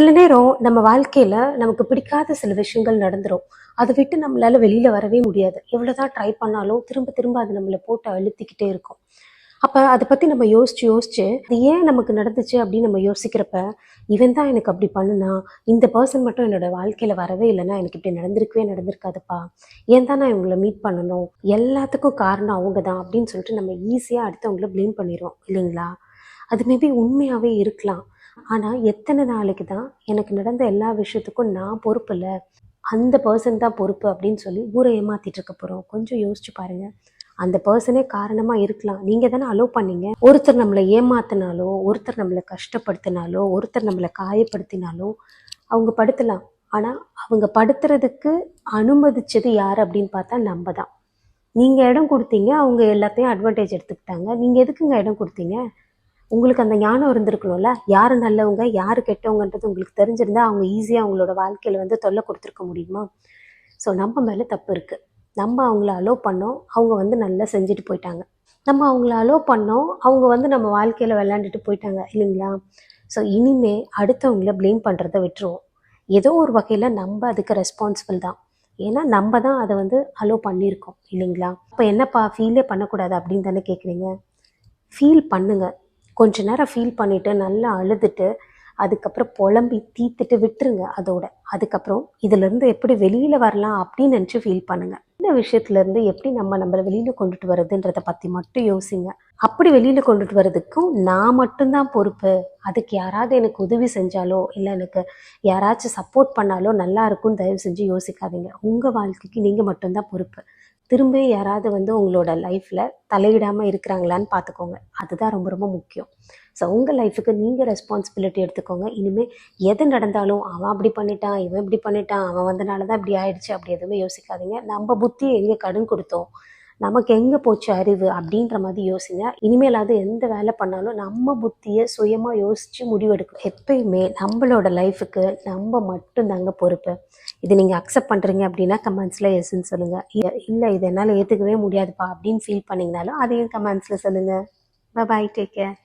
சில நேரம் நம்ம வாழ்க்கையில நமக்கு பிடிக்காத சில விஷயங்கள் நடந்துரும். அதை விட்டு நம்மளால வெளியில வரவே முடியாது. எவ்வளவுதான் ட்ரை பண்ணாலும் திரும்ப திரும்ப அது நம்மள போட்டு அழுத்திக்கிட்டே இருக்கும். அப்ப அதை பத்தி நம்ம யோசிச்சு யோசிச்சு அது ஏன் நமக்கு நடந்துச்சு அப்படின்னு நம்ம யோசிக்கிறப்ப, இவன் தான் எனக்கு அப்படி பண்ணுனா, இந்த பர்சன் மட்டும் என்னோட வாழ்க்கையில வரவே இல்லைன்னா எனக்கு இப்படி நடந்திருக்கவே நடந்திருக்காதுப்பா. ஏன் தான் நான் இவங்களை மீட் பண்ணணும், எல்லாத்துக்கும் காரணம் அவங்க தான் அப்படின்னு சொல்லிட்டு நம்ம ஈஸியா அடுத்தவங்கள ப்ளேம் பண்ணிடுவோம் இல்லைங்களா? அது மேபி உண்மையாவே இருக்கலாம். ஆனா எத்தனை நாளைக்கு தான் எனக்கு நடந்த எல்லா விஷயத்துக்கும் நான் பொறுப்பு இல்ல, அந்த பர்சன் தான் பொறுப்பு அப்படின்னு சொல்லி ஊரை ஏமாத்திட்டு இருக்க போறோம்? கொஞ்சம் யோசிச்சு பாருங்க. அந்த பர்சனே காரணமா இருக்கலாம். நீங்க தானே அலோவ் பண்ணீங்க. ஒருத்தர் நம்மளை ஏமாத்தினாலோ, ஒருத்தர் நம்மளை கஷ்டப்படுத்தினாலோ, ஒருத்தர் நம்மளை காயப்படுத்தினாலோ அவங்க படுத்தலாம். ஆனா அவங்க படுத்துறதுக்கு அனுமதிச்சது யார் அப்படின்னு பார்த்தா நம்ம தான். நீங்க இடம் கொடுத்தீங்க, அவங்க எல்லாத்தையும் அட்வான்டேஜ் எடுத்துக்கிட்டாங்க. நீங்க எதுக்குங்க இடம் கொடுத்தீங்க? உங்களுக்கு அந்த ஞானம் இருந்திருக்கணும்ல. யாரு நல்லவங்க, யாரு கெட்டவங்கன்றது உங்களுக்கு தெரிஞ்சிருந்தா, அவங்க ஈஸியா அவங்களோட வாழ்க்கையில வந்து தொல்லை கொடுத்துருக்க முடியுமா? ஸோ நம்ம மேல தப்பு இருக்கு. நம்ம அவங்கள அலோவ் பண்ணோம். அவங்க வந்து நல்லா செஞ்சுட்டு போயிட்டாங்க. நம்ம அவங்கள அலோவ் பண்ணோம். அவங்க வந்து நம்ம வாழ்க்கையில விளையாண்டுட்டு போயிட்டாங்க இல்லைங்களா? ஸோ இனிமே அடுத்தவங்கள ப்ளேம் பண்றத விட்டுருவோம். ஏதோ ஒரு வகையில நம்ம அதுக்கு ரெஸ்பான்சிபிள் தான். ஏன்னா நம்ம தான் அதை வந்து அலோவ் பண்ணியிருக்கோம் இல்லைங்களா? அப்ப என்னப்பா ஃபீலே பண்ணக்கூடாது அப்படின்னு தானே கேட்குறீங்க? ஃபீல் பண்ணுங்க. கொஞ்ச நேரம் ஃபீல் பண்ணிட்டு நல்லா அழுதுட்டு, அதுக்கப்புறம் புலம்பி தீர்த்துட்டு விட்டுருங்க அதோட. அதுக்கப்புறம் இதிலிருந்து எப்படி வெளியில வரலாம் அப்படின்னு நினச்சு ஃபீல் பண்ணுங்க. இந்த விஷயத்துலேருந்து எப்படி நம்மள வெளியில கொண்டுட்டு வரதுன்றத பத்தி மட்டும் யோசிங்க. அப்படி வெளியில கொண்டுட்டு வரதுக்கும் நான் மட்டும்தான் பொறுப்பு. அதுக்கு யாராவது எனக்கு உதவி செஞ்சாலோ, இல்லை எனக்கு யாராச்சும் சப்போர்ட் பண்ணாலோ நல்லா இருக்கும்னு தயவு செஞ்சு யோசிக்காதீங்க. உங்க வாழ்க்கைக்கு நீங்க மட்டும்தான் பொறுப்பு. திரும்ப யாராவது வந்து உங்களோட லைஃப்ல தலையிடாம இருக்கிறாங்களான்னு பார்த்துக்கோங்க. அதுதான் ரொம்ப ரொம்ப முக்கியம். ஸோ உங்கள் லைஃபுக்கு நீங்கள் ரெஸ்பான்சிபிலிட்டி எடுத்துக்கோங்க. இனிமேல் எது நடந்தாலும் அவன் அப்படி பண்ணிட்டான், இவன் இப்படி பண்ணிட்டான், அவன் வந்தனால தான் இப்படி ஆயிடுச்சு, அப்படி எதுவுமே யோசிக்காதீங்க. நம்ம புத்தி எங்கே கடன் கொடுத்தோம், நமக்கு எங்கே போச்சு அறிவு அப்படின்ற மாதிரி யோசிங்க. இனிமேலாவது எந்த வேலை பண்ணாலும் நம்ம புத்தியை சுயமாக யோசித்து முடிவெடுக்கணும். எப்பயுமே நம்மளோட லைஃபுக்கு நம்ம மட்டும் தாங்க பொறுப்பு. இது நீங்கள் அக்செப்ட் பண்ணுறீங்க அப்படின்னா கமெண்ட்ஸில் எஸ்ன்னு சொல்லுங்கள். இல்லை இது என்னால் ஏற்றுக்கவே முடியாதுப்பா அப்படின்னு ஃபீல் பண்ணிங்கனாலும் அதையும் கமெண்ட்ஸில் சொல்லுங்கள். Bye, take care.